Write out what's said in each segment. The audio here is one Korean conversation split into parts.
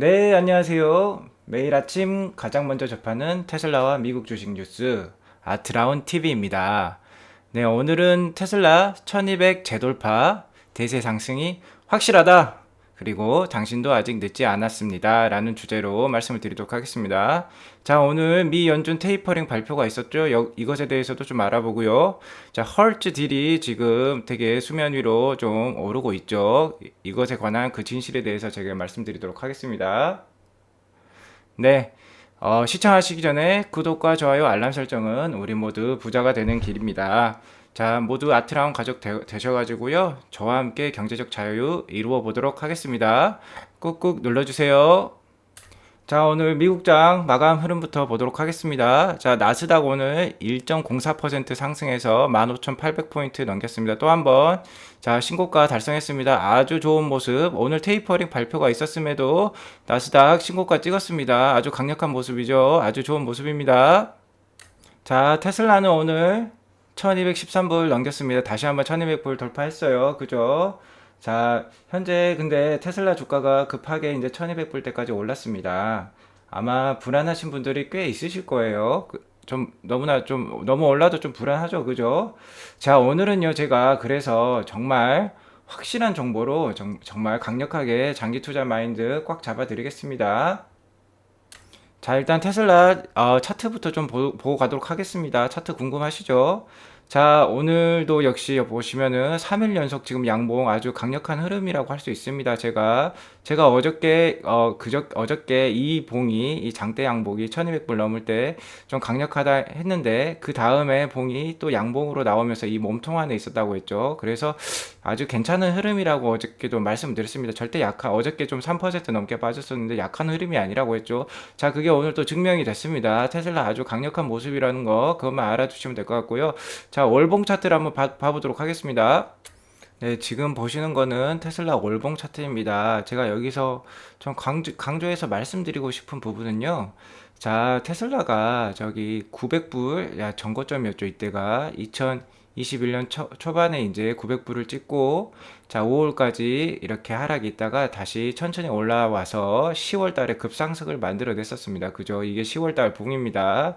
네, 안녕하세요. 매일 아침 가장 먼저 접하는 테슬라와 미국 주식 뉴스 아트라운 TV입니다. 네, 오늘은 테슬라 1200 재돌파 대세 상승이 확실하다. 그리고 당신도 아직 늦지 않았습니다. 라는 주제로 말씀을 드리도록 하겠습니다. 자, 오늘 미 연준 테이퍼링 발표가 있었죠. 이것에 대해서도 좀 알아보고요. 자, 헐츠 딜이 지금 되게 수면 위로 좀 오르고 있죠. 이것에 관한 그 진실에 대해서 제가 말씀드리도록 하겠습니다. 네. 시청하시기 전에 구독과 좋아요, 알람 설정은 우리 모두 부자가 되는 길입니다. 자, 모두 아트라운 가족 되셔가지고요. 저와 함께 경제적 자유 이루어 보도록 하겠습니다. 꾹꾹 눌러주세요. 자, 오늘 미국장 마감 흐름부터 보도록 하겠습니다. 자, 나스닥 오늘 1.04% 상승해서 15,800포인트 넘겼습니다. 또 한 번, 자, 신고가 달성했습니다. 아주 좋은 모습. 오늘 테이퍼링 발표가 있었음에도 나스닥 신고가 찍었습니다. 아주 강력한 모습이죠. 아주 좋은 모습입니다. 자, 테슬라는 오늘 1213불 넘겼습니다. 다시 한번 1200불 돌파했어요. 그죠? 자, 현재 근데 테슬라 주가가 급하게 이제 1200불대까지 올랐습니다. 아마 불안하신 분들이 꽤 있으실 거예요. 좀 너무나 좀 너무 올라도 좀 불안하죠. 그죠? 자, 오늘은요, 제가 그래서 정말 확실한 정보로 정말 강력하게 장기 투자 마인드 꽉 잡아 드리겠습니다. 자, 일단 테슬라 차트부터 좀 보고 가도록 하겠습니다. 차트 궁금하시죠? 자, 오늘도 역시 보시면은 3일 연속 지금 양봉 아주 강력한 흐름이라고 할 수 있습니다. 제가 어저께 어저께 이 봉이 이 장대 양봉이 1200불 넘을 때 좀 강력하다 했는데 그 다음에 봉이 또 양봉으로 나오면서 이 몸통 안에 있었다고 했죠. 그래서 아주 괜찮은 흐름이라고 어저께도 말씀드렸습니다. 절대 약한 어저께 좀 3% 넘게 빠졌었는데 약한 흐름이 아니라고 했죠. 자, 그게 오늘 또 증명이 됐습니다. 테슬라 아주 강력한 모습이라는 거 그것만 알아두시면 될 것 같고요. 자, 월봉 차트를 한번 봐보도록 하겠습니다. 네, 지금 보시는 거는 테슬라 월봉 차트입니다. 제가 여기서 좀 강조해서 말씀드리고 싶은 부분은요. 자, 테슬라가 저기 900불, 야, 전고점이었죠. 이때가 2021년 초반에 이제 900불을 찍고, 자, 5월까지 이렇게 하락이 있다가 다시 천천히 올라와서 10월 달에 급상승을 만들어냈었습니다. 그죠? 이게 10월 달 붕입니다.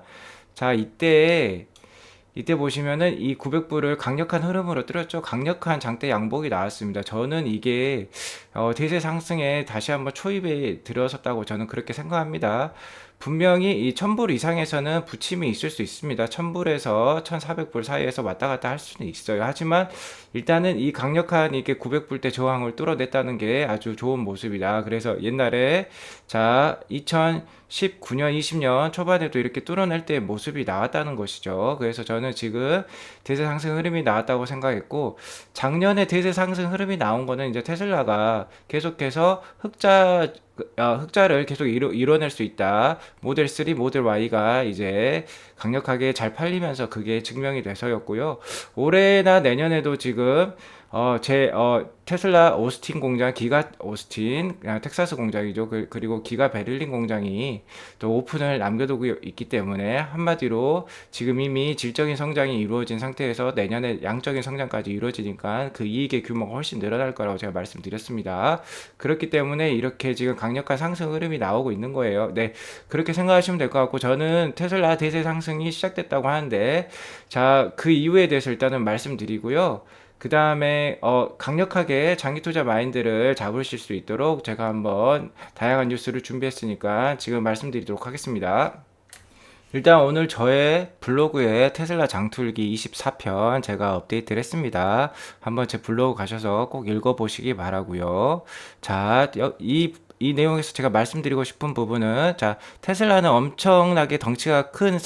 자, 이때 보시면은 이 900불을 강력한 흐름으로 뚫었죠. 강력한 장대 양봉이 나왔습니다. 저는 이게 대세 상승에 다시 한번 초입에 들어섰다고 저는 그렇게 생각합니다. 분명히 이 1000불 이상에서는 부침이 있을 수 있습니다. 1000불에서 1400불 사이에서 왔다 갔다 할 수는 있어요. 하지만 일단은 이 강력한 이게 900불대 저항을 뚫어냈다는 게 아주 좋은 모습이다. 그래서 옛날에 자, 2019년, 20년 초반에도 이렇게 뚫어낼 때 모습이 나왔다는 것이죠. 그래서 저는 지금 대세 상승 흐름이 나왔다고 생각했고, 작년에 대세 상승 흐름이 나온 거는 이제 테슬라가 계속해서 흑자를 계속 이뤄낼 수 있다. 모델 3, 모델 Y가 이제 강력하게 잘 팔리면서 그게 증명이 돼서였고요. 올해나 내년에도 지금 테슬라 오스틴 공장, 기가 오스틴, 텍사스 공장이죠. 그리고 기가 베를린 공장이 또 오픈을 남겨두고 있기 때문에 한마디로 지금 이미 질적인 성장이 이루어진 상태에서 내년에 양적인 성장까지 이루어지니까 그 이익의 규모가 훨씬 늘어날 거라고 제가 말씀드렸습니다. 그렇기 때문에 이렇게 지금 강력한 상승 흐름이 나오고 있는 거예요. 네, 그렇게 생각하시면 될 것 같고 저는 테슬라 대세 상승이 시작됐다고 하는데 자, 그 이유에 대해서 일단은 말씀드리고요. 그 다음에 강력하게 장기 투자 마인드를 잡으실 수 있도록 제가 한번 다양한 뉴스를 준비했으니까 지금 말씀드리도록 하겠습니다. 일단 오늘 저의 블로그에 테슬라 장툴기 24편 제가 업데이트를 했습니다. 한번 제 블로그 가셔서 꼭 읽어보시기 바라고요. 자, 이 내용에서 제가 말씀드리고 싶은 부분은 자, 테슬라는 엄청나게 덩치가 큰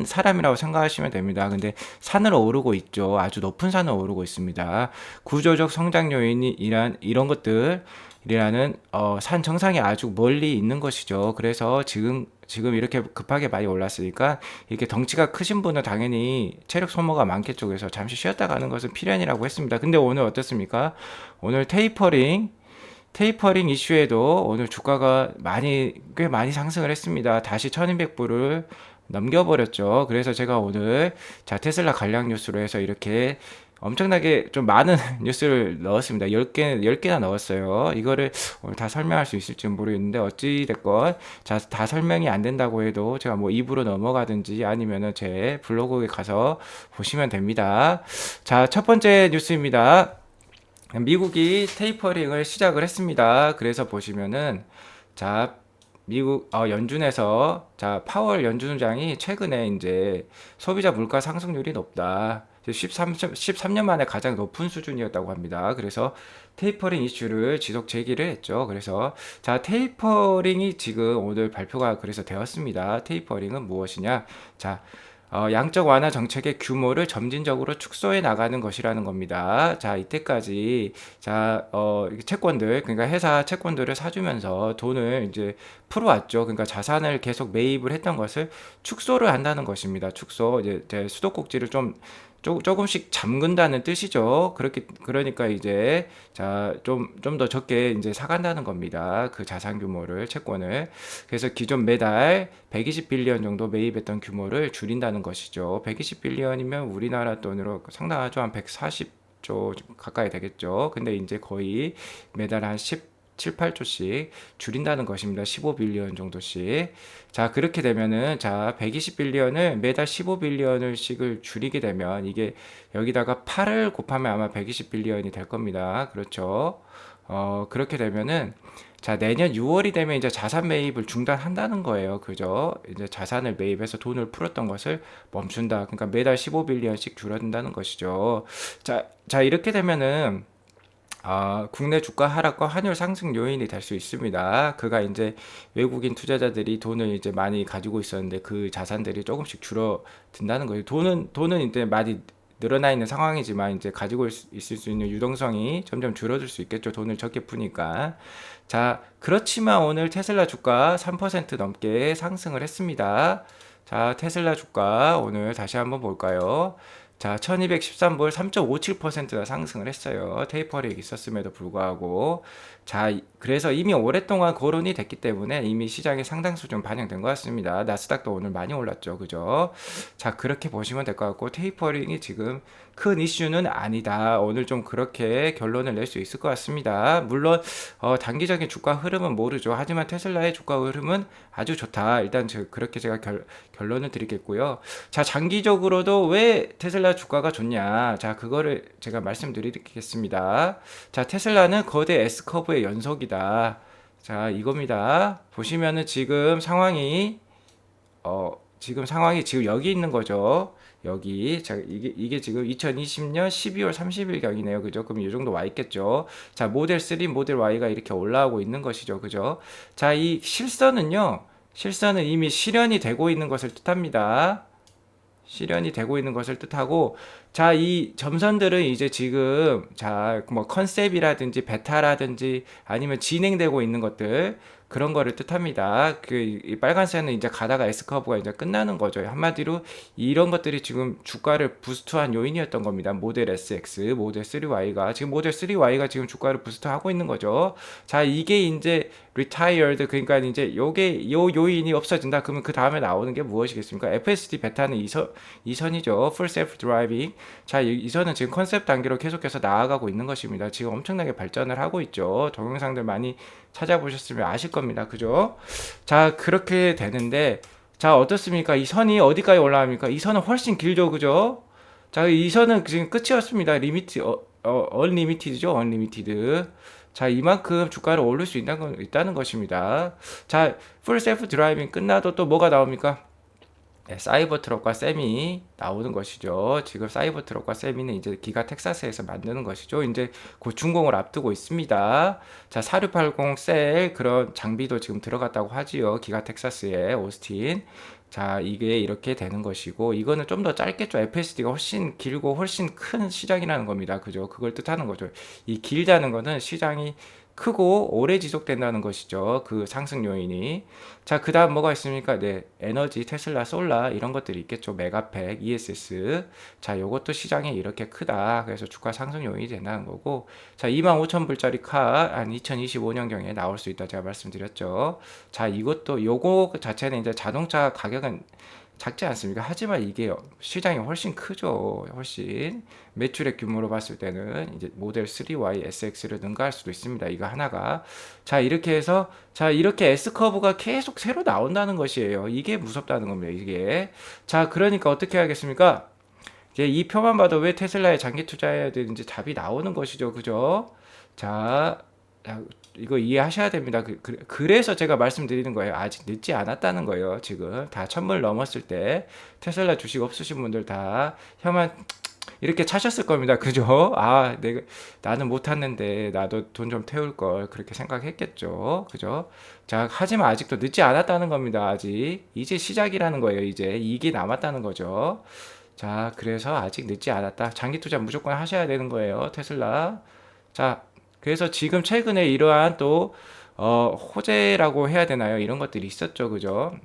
사람이라고 생각하시면 됩니다. 근데 산을 오르고 있죠. 아주 높은 산을 오르고 있습니다. 구조적 성장 요인이란 이런 것들 이라는 산 정상이 아주 멀리 있는 것이죠. 그래서 지금 이렇게 급하게 많이 올랐으니까 이렇게 덩치가 크신 분은 당연히 체력 소모가 많겠죠. 그래서 잠시 쉬었다 가는 것은 필연이라고 했습니다. 근데 오늘 어떻습니까? 오늘 테이퍼링 이슈에도 오늘 주가가 꽤 많이 상승을 했습니다. 다시 1200불을 넘겨버렸죠. 그래서 제가 오늘 자 테슬라 관련 뉴스로 해서 이렇게 엄청나게 좀 많은 뉴스를 넣었습니다. 10개나 넣었어요. 이거를 오늘 다 설명할 수 있을지는 모르겠는데, 어찌됐건, 자, 다 설명이 안 된다고 해도 제가 뭐 입으로 넘어가든지 아니면은 제 블로그에 가서 보시면 됩니다. 자, 첫 번째 뉴스입니다. 미국이 테이퍼링을 시작을 했습니다. 그래서 보시면은, 자, 미국 연준에서 자 파월 연준장이 최근에 이제 소비자 물가 상승률이 높다. 13년 만에 가장 높은 수준이었다고 합니다. 그래서 테이퍼링 이슈를 지속 제기를 했죠. 그래서 자 테이퍼링이 지금 오늘 발표가 그래서 되었습니다. 테이퍼링은 무엇이냐? 자 양적 완화 정책의 규모를 점진적으로 축소해 나가는 것이라는 겁니다. 자, 이때까지, 자, 채권들, 그러니까 회사 채권들을 사주면서 돈을 이제 풀어왔죠. 그러니까 자산을 계속 매입을 했던 것을 축소를 한다는 것입니다. 축소. 이제 수도꼭지를 조금씩 잠근다는 뜻이죠. 그러니까 이제, 자, 좀 더 적게 이제 사간다는 겁니다. 그 자산 규모를, 채권을. 그래서 기존 매달 120빌리언 정도 매입했던 규모를 줄인다는 것이죠. 120빌리언이면 우리나라 돈으로 상당하죠. 한 140조 가까이 되겠죠. 근데 이제 거의 매달 한 7, 8조씩 줄인다는 것입니다. 15빌리언 정도씩. 자, 그렇게 되면은, 자, 120빌리언을 매달 15빌리언을씩을 줄이게 되면, 이게 여기다가 8을 곱하면 아마 120빌리언이 될 겁니다. 그렇죠. 그렇게 되면은, 자, 내년 6월이 되면 이제 자산 매입을 중단한다는 거예요. 그죠? 이제 자산을 매입해서 돈을 풀었던 것을 멈춘다. 그러니까 매달 15빌리언씩 줄어든다는 것이죠. 자, 이렇게 되면은, 국내 주가 하락과 환율 상승 요인이 될 수 있습니다. 그가 이제 외국인 투자자들이 돈을 이제 많이 가지고 있었는데 그 자산들이 조금씩 줄어든다는 거예요. 돈은 이제 많이 늘어나 있는 상황이지만 이제 가지고 있을 수 있는 유동성이 점점 줄어들 수 있겠죠. 돈을 적게 푸니까. 자, 그렇지만 오늘 테슬라 주가 3% 넘게 상승을 했습니다. 자, 테슬라 주가 오늘 다시 한번 볼까요? 자, 1213불 3.57%나 상승을 했어요. 테이퍼링이 있었음에도 불구하고. 자, 그래서 이미 오랫동안 거론이 됐기 때문에 이미 시장에 상당수 좀 반영된 것 같습니다. 나스닥도 오늘 많이 올랐죠. 그죠? 자, 그렇게 보시면 될 것 같고, 테이퍼링이 지금 큰 이슈는 아니다. 오늘 좀 그렇게 결론을 낼 수 있을 것 같습니다. 물론, 단기적인 주가 흐름은 모르죠. 하지만 테슬라의 주가 흐름은 아주 좋다. 일단 그렇게 제가 결론을 드리겠고요. 자, 장기적으로도 왜 테슬라 주가가 좋냐? 자, 그거를 제가 말씀드리겠습니다. 자, 테슬라는 거대 S커브의 연속이다. 자, 이겁니다. 보시면은 지금 상황이 지금 여기 있는 거죠. 여기. 자, 이게 지금 2020년 12월 30일경이네요. 그죠? 그럼 이 정도 와 있겠죠. 자, 모델 3, 모델 Y가 이렇게 올라오고 있는 것이죠. 그죠? 자, 이 실선은 이미 실현이 되고 있는 것을 뜻합니다. 실현이 되고 있는 것을 뜻하고, 자, 이 점선들은 이제 지금, 자, 뭐 컨셉이라든지 베타라든지 아니면 진행되고 있는 것들, 그런 거를 뜻합니다. 이 빨간색은 이제 가다가 S커브가 이제 끝나는 거죠. 한마디로 이런 것들이 지금 주가를 부스트한 요인이었던 겁니다. 모델 SX, 모델 3Y가, 지금 모델 3Y가 지금 주가를 부스트하고 있는 거죠. 자, 이게 이제 retired, 그러니까 이제 요 요인이 없어진다. 그러면 그 다음에 나오는 게 무엇이겠습니까? FSD 베타는 이선이죠. Full Self Driving. 자, 이선은 지금 컨셉 단계로 계속해서 나아가고 있는 것입니다. 지금 엄청나게 발전을 하고 있죠. 동영상들 많이 찾아보셨으면 아실 겁니다. 그죠? 자, 그렇게 되는데, 자, 어떻습니까? 이 선이 어디까지 올라갑니까? 이 선은 훨씬 길죠. 그죠? 자, 이 선은 지금 끝이었습니다. 언리미티드죠. 언리미티드. 자, 이만큼 주가를 오를 수 있다는 것입니다. 자, 풀 셀프 드라이빙 끝나도 또 뭐가 나옵니까? 네, 사이버 트럭과 세미 나오는 것이죠. 지금 사이버 트럭과 세미는 이제 기가 텍사스에서 만드는 것이죠. 이제 곧 준공을 앞두고 있습니다. 자, 4680 셀 그런 장비도 지금 들어갔다고 하지요. 기가 텍사스에 오스틴. 자, 이게 이렇게 되는 것이고, 이거는 좀 더 짧겠죠. FSD가 훨씬 길고 훨씬 큰 시장이라는 겁니다. 그죠? 그걸 뜻하는 거죠. 이 길다는 거는 시장이 크고 오래 지속된다는 것이죠. 그 상승 요인이. 자, 그 다음 뭐가 있습니까? 네, 에너지, 테슬라, 솔라 이런 것들이 있겠죠. 메가팩, ESS. 자, 요것도 시장이 이렇게 크다. 그래서 주가 상승 요인이 된다는 거고. 자, 25,000불짜리 카 한 2025년경에 나올 수 있다 제가 말씀드렸죠. 자, 요거 자체는 이제 자동차 가격은 작지 않습니까? 하지만 이게 시장이 훨씬 크죠. 훨씬 매출액 규모로 봤을 때는 이제 모델 3Y SX를 능가할 수도 있습니다. 이거 하나가. 자, 이렇게 해서 자, 이렇게 S 커브가 계속 새로 나온다는 것이에요. 이게 무섭다는 겁니다. 이게. 자, 그러니까 어떻게 하겠습니까? 이제 이 표만 봐도 왜 테슬라에 장기 투자해야 되는지 답이 나오는 것이죠. 그죠? 자, 이거 이해하셔야 됩니다. 그래서 제가 말씀드리는 거예요. 아직 늦지 않았다는 거예요. 지금 다 1000불 넘었을 때 테슬라 주식 없으신 분들 다 혀만 이렇게 차셨을 겁니다. 그죠? 아, 나는 못 탔는데 나도 돈 좀 태울 걸 그렇게 생각했겠죠. 그죠? 자, 하지만 아직도 늦지 않았다는 겁니다. 아직 이제 시작이라는 거예요. 이제 이게 남았다는 거죠. 자, 그래서 아직 늦지 않았다. 장기 투자 무조건 하셔야 되는 거예요. 테슬라. 자, 그래서 지금 최근에 이러한 또 호재라고 해야 되나요? 이런 것들이 있었죠. 그죠?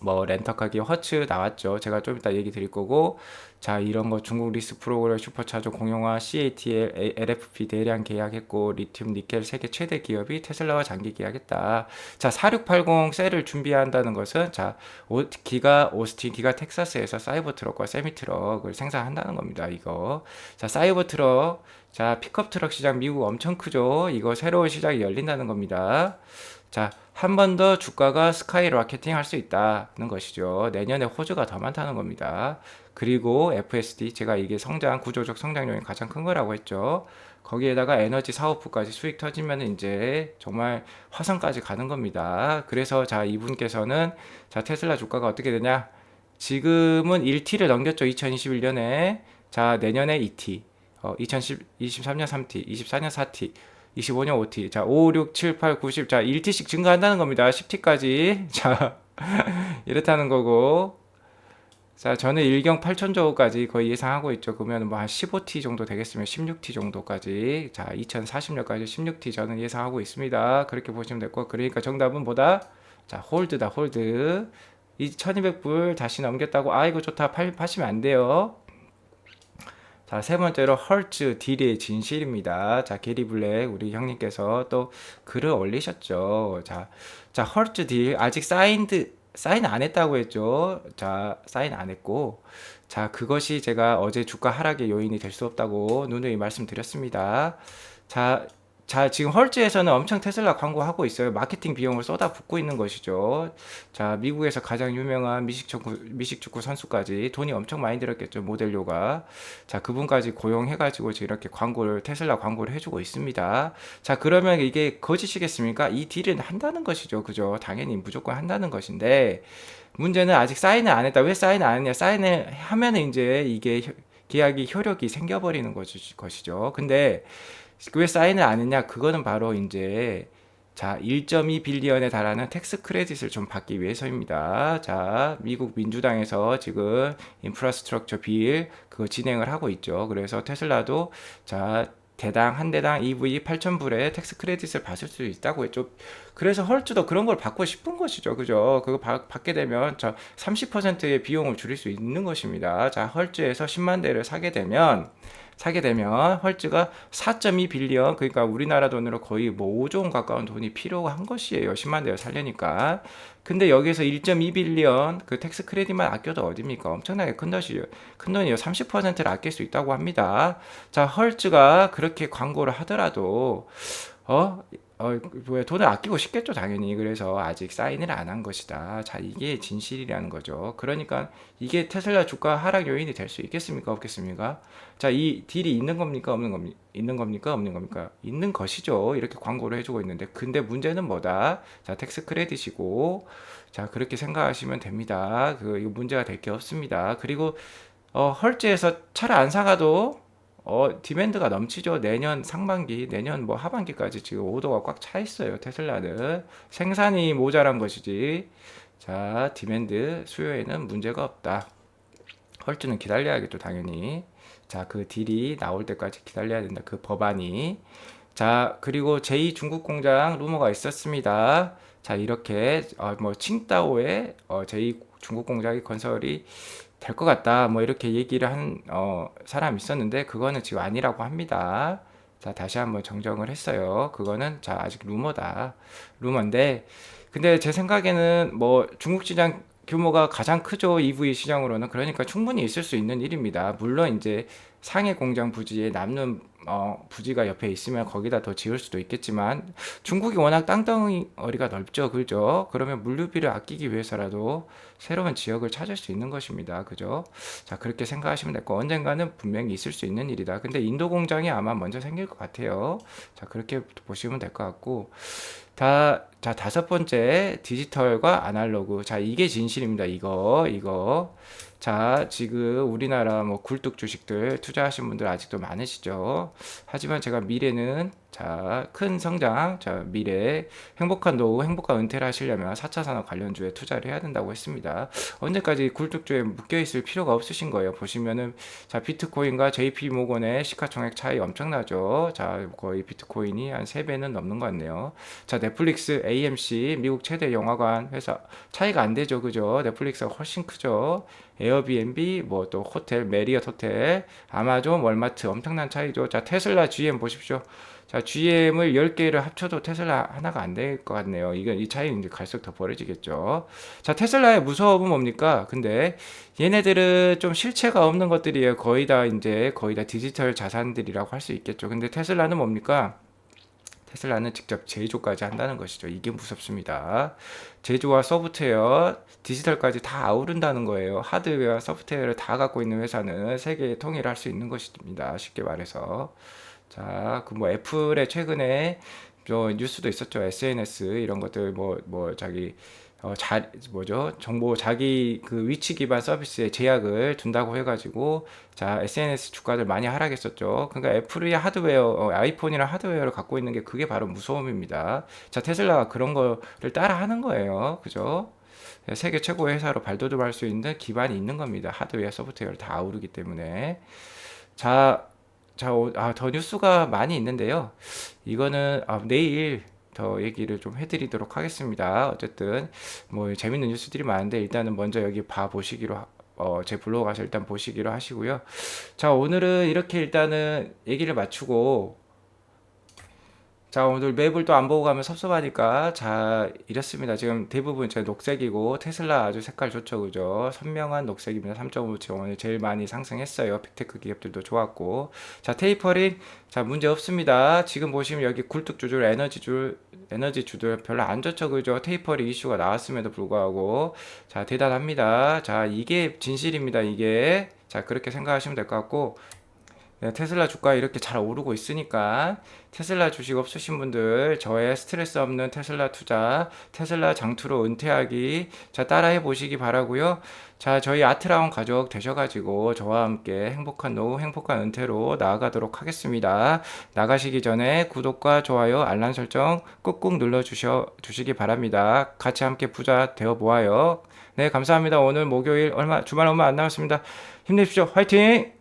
뭐 렌터카기 허츠 나왔죠. 제가 좀 이따 얘기 드릴 거고, 자, 이런 거 중국 리스 프로그램 슈퍼차저 공용화 CATL LFP 대량 계약했고, 리튬 니켈 세계 최대 기업이 테슬라와 장기 계약했다. 자, 4680 셀을 준비한다는 것은 자, 기가 오스틴, 기가 텍사스에서 사이버 트럭과 세미 트럭을 생산한다는 겁니다. 이거. 자, 사이버 트럭, 자, 픽업 트럭 시장 미국 엄청 크죠. 이거 새로운 시장이 열린다는 겁니다. 자, 한 번 더 주가가 스카이 마케팅 할 수 있다는 것이죠. 내년에 호주가 더 많다는 겁니다. 그리고 FSD, 제가 이게 구조적 성장 요인 가장 큰 거라고 했죠. 거기에다가 에너지 사업부까지 수익 터지면 이제 정말 화성까지 가는 겁니다. 그래서 자, 이분께서는 자, 테슬라 주가가 어떻게 되냐? 지금은 1T를 넘겼죠. 2021년에. 자, 내년에 2T. 2023년 3T, 24년 4T, 25년 5T. 자, 5, 6, 7, 8, 9, 10. 자, 1T씩 증가한다는 겁니다. 10T까지. 자, 이렇다는 거고. 자, 저는 일경 8천조까지 거의 예상하고 있죠. 그러면 뭐 한 15T 정도 되겠으면 16T 정도까지. 자, 2040년까지 16T 저는 예상하고 있습니다. 그렇게 보시면 될 거. 그러니까 정답은 뭐다? 자, 홀드다, 홀드. 이 1200불 다시 넘겼다고, 아, 이거 좋다. 파시면 안 돼요. 자, 세 번째로 헐츠 딜의 진실입니다. 자, 게리 블랙 우리 형님께서 또 글을 올리셨죠. 자, 헐츠 딜 아직 사인 안 했다고 했죠. 자, 사인 안 했고, 자, 그것이 제가 어제 주가 하락의 요인이 될 수 없다고 누누이 말씀드렸습니다. 자, 자, 지금 헐즈에서는 엄청 테슬라 광고하고 있어요. 마케팅 비용을 쏟아붓고 있는 것이죠. 자, 미국에서 가장 유명한 미식축구 선수까지 돈이 엄청 많이 들었겠죠. 모델료가. 자, 그분까지 고용해가지고 지금 이렇게 테슬라 광고를 해주고 있습니다. 자, 그러면 이게 거짓이겠습니까? 이 딜은 한다는 것이죠. 그죠? 당연히 무조건 한다는 것인데, 문제는 아직 사인을 안 했다. 왜 사인을 안 했냐? 사인을 하면은 이제 이게 계약이 효력이 생겨버리는 것이죠. 근데 왜 사인을 안 했냐? 그거는 바로 이제 자, 1.2 빌리언에 달하는 텍스 크레딧을 좀 받기 위해서입니다. 자, 미국 민주당에서 지금 인프라스트럭처 빌 그거 진행을 하고 있죠. 그래서 테슬라도 자, 한 대당 EV 8,000불에 텍스 크레딧을 받을 수 있다고 했죠. 그래서 헐츠도 그런 걸 받고 싶은 것이죠. 그죠? 그거 받게 되면 저 30%의 비용을 줄일 수 있는 것입니다. 자, 헐츠에서 10만 대를 사게 되면 헐츠가 4.2 빌리언, 그러니까 우리나라 돈으로 거의 뭐 5조 원 가까운 돈이 필요한 것이에요. 10만 대를 살려니까. 근데 여기서 1.2 빌리언 그 텍스 크레딧만 아껴도 어딥니까? 엄청나게 큰 돈이에요. 큰 돈이요. 30%를 아낄 수 있다고 합니다. 자, 헐츠가 그렇게 광고를 하더라도 어? 왜 돈을 아끼고 싶겠죠, 당연히. 그래서 아직 사인을 안 한 것이다. 자, 이게 진실이라는 거죠. 그러니까 이게 테슬라 주가 하락 요인이 될 수 있겠습니까, 없겠습니까? 자, 이 딜이 있는 겁니까, 없는 겁니까? 있는 겁니까, 없는 겁니까? 있는 것이죠. 이렇게 광고를 해주고 있는데. 근데 문제는 뭐다? 자, 텍스 크레딧이고, 자, 그렇게 생각하시면 됩니다. 이거 문제가 될 게 없습니다. 그리고, 헐즈에서 차를 안 사가도 디맨드가 넘치죠. 내년 상반기, 내년 뭐 하반기까지 지금 오더가 꽉 차 있어요. 테슬라는 생산이 모자란 것이지. 자, 디맨드 수요에는 문제가 없다. 헐즈는 기다려야겠죠, 당연히. 자, 그 딜이 나올 때까지 기다려야 된다. 그 법안이. 자, 그리고 제2 중국 공장 루머가 있었습니다. 자, 이렇게 뭐 칭다오에 제2 중국 공장이 건설이 될 것 같다. 뭐 이렇게 얘기를 한 사람이 있었는데 그거는 지금 아니라고 합니다. 자, 다시 한번 정정을 했어요. 그거는 아직 루머다. 루머인데 근데 제 생각에는 뭐 중국 시장 규모가 가장 크죠. EV 시장으로는. 그러니까 충분히 있을 수 있는 일입니다. 물론 이제 상해 공장 부지에 남는 부지가 옆에 있으면 거기다 더 지을 수도 있겠지만 중국이 워낙 땅덩어리가 넓죠. 그죠? 그러면 물류비를 아끼기 위해서라도 새로운 지역을 찾을 수 있는 것입니다. 그죠? 자, 그렇게 생각하시면 될 거. 언젠가는 분명히 있을 수 있는 일이다. 근데 인도 공장이 아마 먼저 생길 것 같아요. 자, 그렇게 보시면 될 것 같고. 자, 다섯 번째, 디지털과 아날로그. 자, 이게 진실입니다. 이거. 자, 지금 우리나라 뭐 굴뚝 주식들 투자하신 분들 아직도 많으시죠. 하지만 제가 미래는, 자, 큰 성장, 자, 미래, 행복한 노후, 행복한 은퇴를 하시려면 4차 산업 관련주에 투자를 해야 된다고 했습니다. 언제까지 굴뚝주에 묶여있을 필요가 없으신 거예요. 보시면은, 자, 비트코인과 JP 모건의 시가총액 차이 엄청나죠. 자, 거의 비트코인이 한 3배는 넘는 것 같네요. 자, 넷플릭스, AMC, 미국 최대 영화관 회사, 차이가 안 되죠. 그죠? 넷플릭스가 훨씬 크죠. 에어비앤비, 뭐 또 호텔, 메리엇 호텔, 아마존, 월마트 엄청난 차이죠. 자, 테슬라, GM 보십시오. 자, GM을 10개를 합쳐도 테슬라 하나가 안 될 것 같네요. 이 차이는 이제 갈수록 더 벌어지겠죠. 자, 테슬라의 무서움은 뭡니까? 근데 얘네들은 좀 실체가 없는 것들이에요. 거의 다 디지털 자산들이라고 할 수 있겠죠. 근데 테슬라는 뭡니까? 테슬라는 직접 제조까지 한다는 것이죠. 이게 무섭습니다. 제조와 소프트웨어, 디지털까지 다 아우른다는 거예요. 하드웨어와 소프트웨어를 다 갖고 있는 회사는 세계에 통일할 수 있는 것입니다. 쉽게 말해서. 자, 그 뭐 애플의 최근에 뉴스도 있었죠. SNS 이런 것들 자기 뭐죠? 정보 자기 그 위치 기반 서비스에 제약을 둔다고 해가지고 자, SNS 주가들 많이 하락했었죠. 그러니까 애플의 하드웨어, 아이폰이랑 하드웨어를 갖고 있는 게 그게 바로 무서움입니다. 자, 테슬라가 그런 거를 따라 하는 거예요. 그죠? 세계 최고의 회사로 발돋움할 수 있는 기반이 있는 겁니다. 하드웨어, 소프트웨어를 다 아우르기 때문에. 자, 더 뉴스가 많이 있는데요. 이거는 내일 더 얘기를 좀 해드리도록 하겠습니다. 어쨌든 뭐 재밌는 뉴스들이 많은데 일단은 먼저 여기 제 블로그 가서 일단 보시기로 하시고요. 자, 오늘은 이렇게 일단은 얘기를 마치고 자, 오늘 맵을 또 안 보고 가면 섭섭하니까 자, 이렇습니다. 지금 대부분 제 녹색이고 테슬라 아주 색깔 좋죠. 그죠? 선명한 녹색입니다. 3.5치 오늘 제일 많이 상승했어요. 빅테크 기업들도 좋았고. 자, 테이퍼링 자, 문제 없습니다. 지금 보시면 여기 굴뚝주들 에너지 주들 별로 안 좋죠. 그죠? 테이퍼링 이슈가 나왔음에도 불구하고 자, 대단합니다. 자, 이게 진실입니다. 이게 자, 그렇게 생각하시면 될 것 같고 네, 테슬라 주가 이렇게 잘 오르고 있으니까 테슬라 주식 없으신 분들 저의 스트레스 없는 테슬라 투자, 테슬라 장투로 은퇴하기 자 따라해 보시기 바라고요. 자, 저희 아트라운 가족 되셔가지고 저와 함께 행복한 노후, 행복한 은퇴로 나아가도록 하겠습니다. 나가시기 전에 구독과 좋아요, 알람 설정 꾹꾹 눌러 주시기 바랍니다. 같이 함께 부자 되어 보아요. 네, 감사합니다. 오늘 목요일 주말 얼마 안 남았습니다. 힘내십시오. 화이팅!